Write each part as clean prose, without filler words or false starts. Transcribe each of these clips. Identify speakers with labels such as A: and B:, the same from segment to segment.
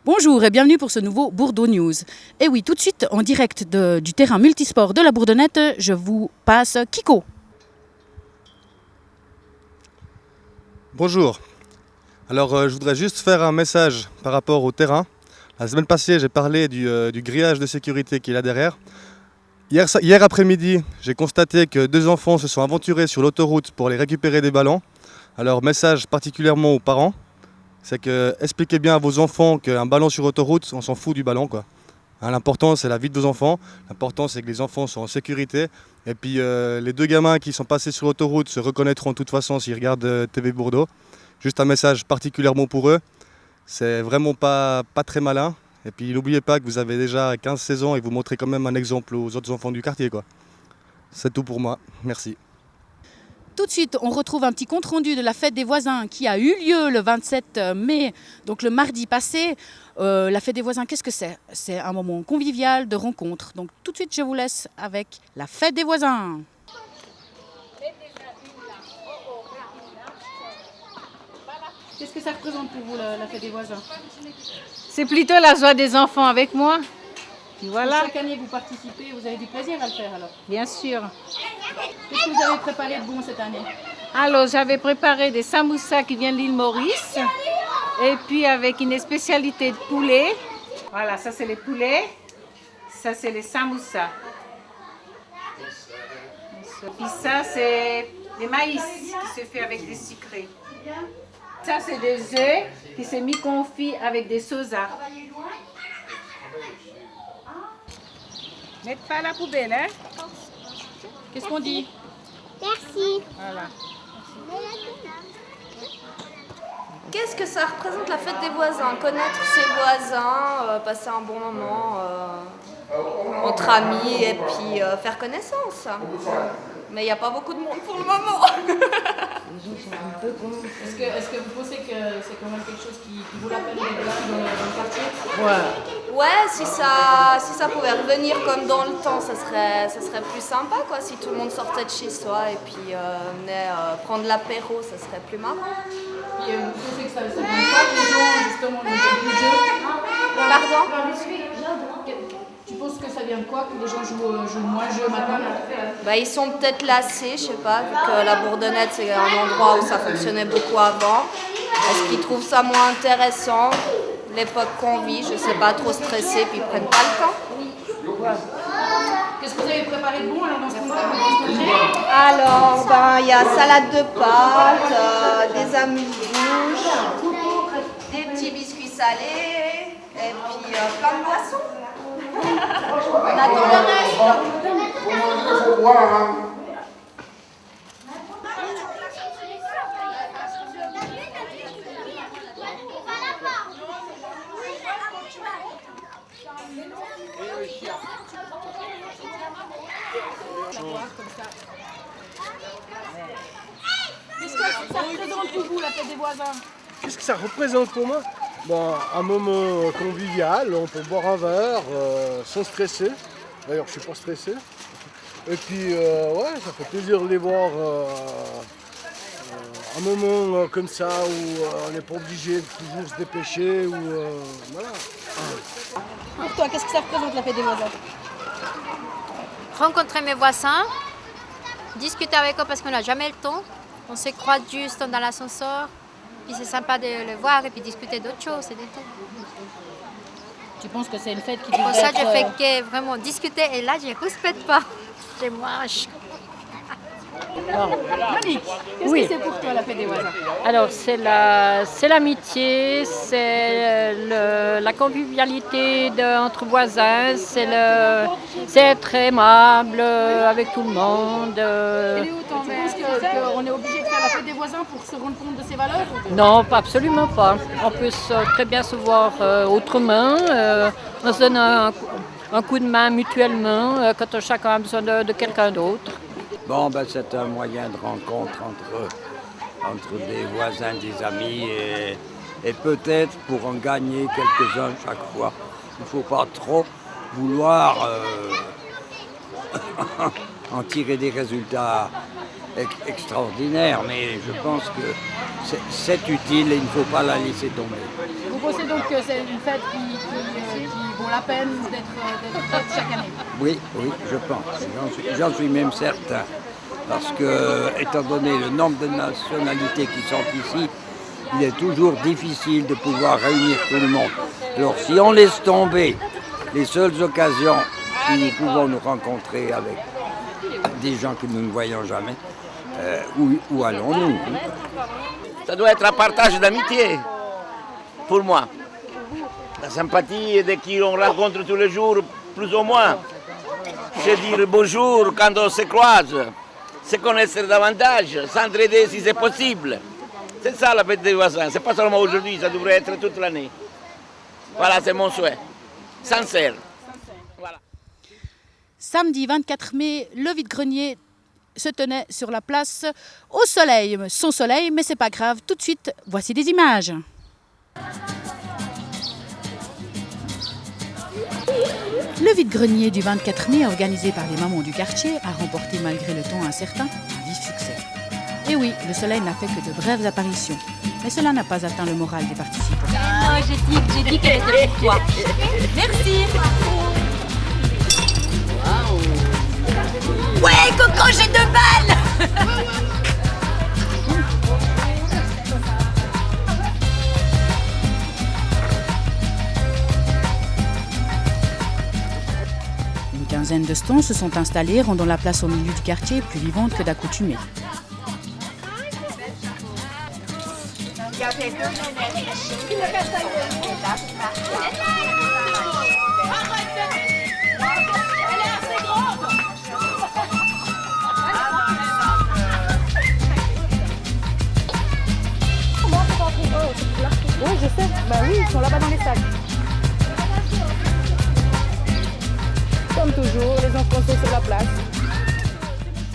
A: Bonjour et bienvenue pour ce nouveau Bourdeau News. Et oui, tout de suite en direct du terrain multisport de la Bourdonnette, je vous passe Kiko.
B: Bonjour. Alors je voudrais juste faire un message par rapport au terrain. La semaine passée, j'ai parlé du grillage de sécurité qui est là derrière. Hier après-midi, j'ai constaté que 2 enfants se sont aventurés sur l'autoroute pour aller récupérer des ballons. Alors message particulièrement aux parents, c'est que expliquez bien à vos enfants qu'un ballon sur autoroute, on s'en fout du ballon, quoi. Hein, l'important c'est la vie de vos enfants, l'important c'est que les enfants soient en sécurité. Et puis les 2 gamins qui sont passés sur l'autoroute se reconnaîtront de toute façon s'ils regardent TV Bourdeau. Juste un message particulièrement pour eux, c'est vraiment pas très malin. Et puis n'oubliez pas que vous avez déjà 15-16 ans et vous montrez quand même un exemple aux autres enfants du quartier, quoi. C'est tout pour moi, merci.
A: Tout de suite, on retrouve un petit compte-rendu de la fête des voisins qui a eu lieu le 27 mai, donc le mardi passé. La fête des voisins, qu'est-ce que c'est? C'est un moment convivial de rencontre. Donc tout de suite, je vous laisse avec la fête des voisins. Qu'est-ce que ça représente pour vous, la fête des voisins?
C: C'est plutôt la joie des enfants avec moi. Voilà.
A: Chaque année, vous participez, vous avez du plaisir à le faire alors?
C: Bien sûr.
A: Qu'est-ce que vous avez préparé de bon cette année?
C: Alors, j'avais préparé des samoussas qui viennent de l'île Maurice. Et puis avec une spécialité de poulet. Voilà, ça c'est les poulets. Ça c'est les samoussas. Puis ça c'est les maïs qui se fait avec des sucrés. Ça c'est des œufs qui sont mis confits avec des sosas. Mettez pas à la poubelle, hein?
A: Qu'est-ce qu'on dit?
D: Merci.
C: Voilà.
D: Qu'est-ce que ça représente la fête des voisins? Connaître ses voisins, passer un bon moment entre amis et puis faire connaissance. Mais il n'y a pas beaucoup de monde pour le moment.
A: Est-ce que vous pensez que c'est quand même quelque chose qui vaut la peine d'être là dans le quartier?
D: Ouais, si ça pouvait revenir comme dans le temps, ça serait plus sympa, quoi. Si tout le monde sortait de chez soi et puis venait prendre l'apéro, ça serait plus marrant.
A: Et vous pensez que ça vient de quoi que les gens justement ne jouent plus de jeu?
D: Pardon?
A: Tu penses que ça vient de quoi que les gens jouent moins de jeux maintenant?
D: Bah, ils sont peut-être lassés, je sais pas, vu que la Bourdonnette c'est un endroit où ça fonctionnait beaucoup avant. Est-ce qu'ils trouvent ça moins intéressant? L'époque qu'on vit, je sais pas, trop stressés puis ils prennent pas le temps.
A: Qu'est-ce que vous avez préparé de bon alors dans ce concours?
D: Alors, ben, il y a salade de pâtes, des amuse-bouches, des petits biscuits salés et puis plein de boissons. On attend le reste.
A: Qu'est-ce que ça représente pour vous la fête des voisins?
E: Qu'est-ce que ça représente pour moi? Bon, un moment convivial, on peut boire un verre sans stresser. D'ailleurs, je ne suis pas stressé. Et puis, ouais, ça fait plaisir de les voir. Un moment comme ça où on n'est pas obligé de toujours se dépêcher. Voilà.
A: Pour toi, qu'est-ce que ça représente la fête des voisins?
F: Rencontrer mes voisins, discuter avec eux parce qu'on n'a jamais le temps. On se croise juste dans l'ascenseur, puis c'est sympa de les voir et puis discuter d'autres choses, c'est tout.
A: Tu penses que c'est une fête qui
F: Pour
A: devrait
F: ça,
A: être...
F: je fais que vraiment discuter et là, je ne respecte pas. Je mange.
A: Monique, qu'est-ce que c'est pour toi la fête des voisins?
G: Alors, c'est l'amitié, c'est la convivialité entre voisins, c'est être aimable avec tout le monde.
A: Tu penses qu'on est obligé de faire la fête des voisins pour se rendre compte de ses valeurs?
G: Non, absolument pas. On peut très bien se voir autrement. On se donne un coup de main mutuellement quand chacun a besoin de quelqu'un d'autre.
H: Bon, ben, c'est un moyen de rencontre entre des voisins, des amis et peut-être pour en gagner quelques-uns chaque fois. Il ne faut pas trop vouloir en tirer des résultats extraordinaires, mais je pense que c'est utile et il ne faut pas la laisser tomber.
A: Vous pensez donc que c'est une fête qui vaut la peine d'être faite chaque année?
H: Oui, je pense. J'en suis même certain. Parce que, étant donné le nombre de nationalités qui sont ici, il est toujours difficile de pouvoir réunir tout le monde. Alors si on laisse tomber les seules occasions où nous pouvons nous rencontrer avec des gens que nous ne voyons jamais, où allons-nous?
I: Ça doit être un partage d'amitié, pour moi. La sympathie de qui on rencontre tous les jours, plus ou moins. Je dire bonjour quand on se croise, se connaître davantage, s'entraider si c'est possible. C'est ça la fête des voisins, c'est pas seulement aujourd'hui, ça devrait être toute l'année. Voilà, c'est mon souhait. Sincère. Voilà.
A: Samedi 24 mai, le vide-grenier se tenait sur la place au soleil. Son soleil, mais c'est pas grave. Tout de suite, voici des images. Le vide-grenier du 24 mai, organisé par les mamans du quartier, a remporté malgré le temps incertain un vif succès. Et oui, le soleil n'a fait que de brèves apparitions. Mais cela n'a pas atteint le moral des participants.
J: Oh, j'ai dit qu'elle était pour toi. Merci. Ouais, Coco, j'ai 2 balles.
A: Une quinzaine de stands se sont installés, rendant la place au milieu du quartier plus vivante que d'accoutumée.
K: Oui, je sais. Bah oui, ils sont là-bas dans les sacs. Comme toujours, les enfants sont sur la place.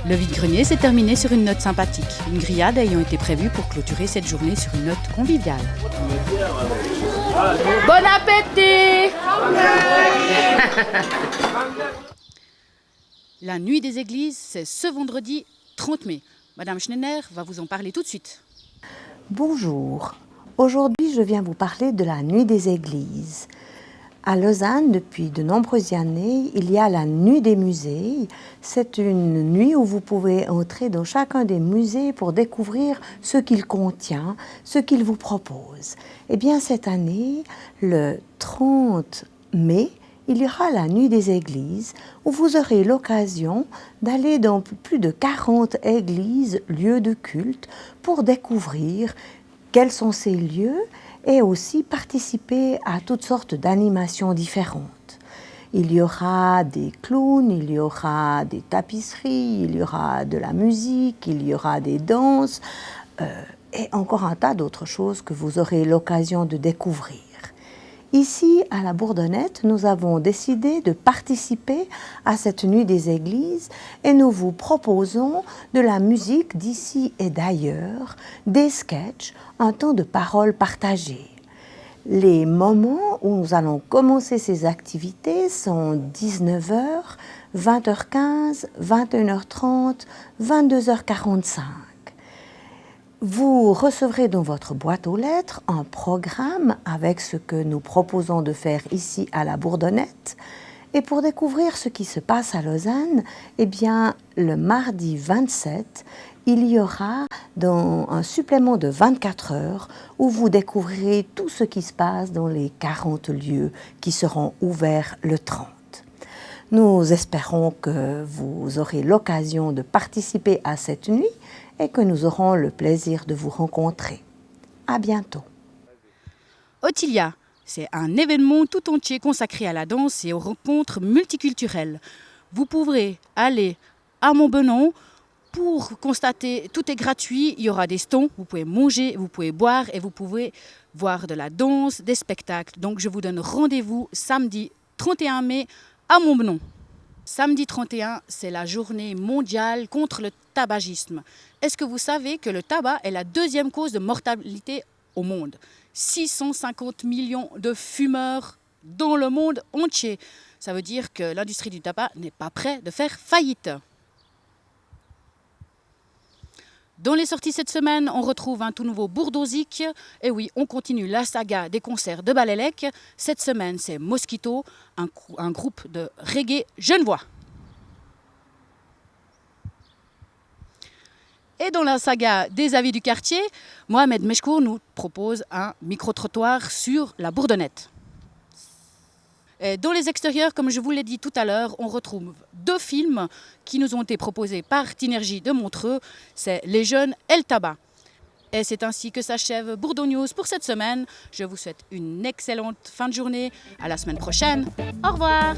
A: Le vide-grenier s'est terminé sur une note sympathique, une grillade ayant été prévue pour clôturer cette journée sur une note conviviale.
K: Bon appétit!
A: La nuit des églises, c'est ce vendredi 30 mai. Madame Schneider va vous en parler tout de suite.
L: Bonjour. Aujourd'hui, je viens vous parler de la nuit des églises. À Lausanne, depuis de nombreuses années, il y a la nuit des musées. C'est une nuit où vous pouvez entrer dans chacun des musées pour découvrir ce qu'il contient, ce qu'il vous propose. Eh bien, cette année, le 30 mai, il y aura la nuit des églises où vous aurez l'occasion d'aller dans plus de 40 églises, lieux de culte, pour découvrir quels sont ces lieux et aussi participer à toutes sortes d'animations différentes. Il y aura des clowns, il y aura des tapisseries, il y aura de la musique, il y aura des danses et encore un tas d'autres choses que vous aurez l'occasion de découvrir. Ici, à la Bourdonnette, nous avons décidé de participer à cette nuit des églises et nous vous proposons de la musique d'ici et d'ailleurs, des sketchs, un temps de parole partagée. Les moments où nous allons commencer ces activités sont 19h, 20h15, 21h30, 22h45. Vous recevrez dans votre boîte aux lettres un programme avec ce que nous proposons de faire ici à la Bourdonnette. Et pour découvrir ce qui se passe à Lausanne, eh bien, le mardi 27, il y aura un supplément de 24 heures où vous découvrirez tout ce qui se passe dans les 40 lieux qui seront ouverts le 30. Nous espérons que vous aurez l'occasion de participer à cette nuit et que nous aurons le plaisir de vous rencontrer. À bientôt.
A: Ottilia, c'est un événement tout entier consacré à la danse et aux rencontres multiculturelles. Vous pourrez aller à Montbenon pour constater, tout est gratuit, il y aura des stands, vous pouvez manger, vous pouvez boire et vous pouvez voir de la danse, des spectacles. Donc je vous donne rendez-vous samedi 31 mai à Montbenon. Samedi 31, c'est la journée mondiale contre le tabagisme. Est-ce que vous savez que le tabac est la 2e cause de mortalité au monde? 650 millions de fumeurs dans le monde entier. Ça veut dire que l'industrie du tabac n'est pas prête de faire faillite. Dans les sorties cette semaine, on retrouve un tout nouveau Bourdosique. Et oui, on continue la saga des concerts de Balélec. Cette semaine, c'est Mosquito, un groupe de reggae genevois. Et dans la saga des avis du quartier, Mohamed Mechkour nous propose un micro-trottoir sur la Bourdonnette. Et dans les extérieurs, comme je vous l'ai dit tout à l'heure, on retrouve 2 films qui nous ont été proposés par Tynergie de Montreux. C'est Les Jeunes et le Tabac. Et c'est ainsi que s'achève Bourdeaux News pour cette semaine. Je vous souhaite une excellente fin de journée. À la semaine prochaine. Au revoir.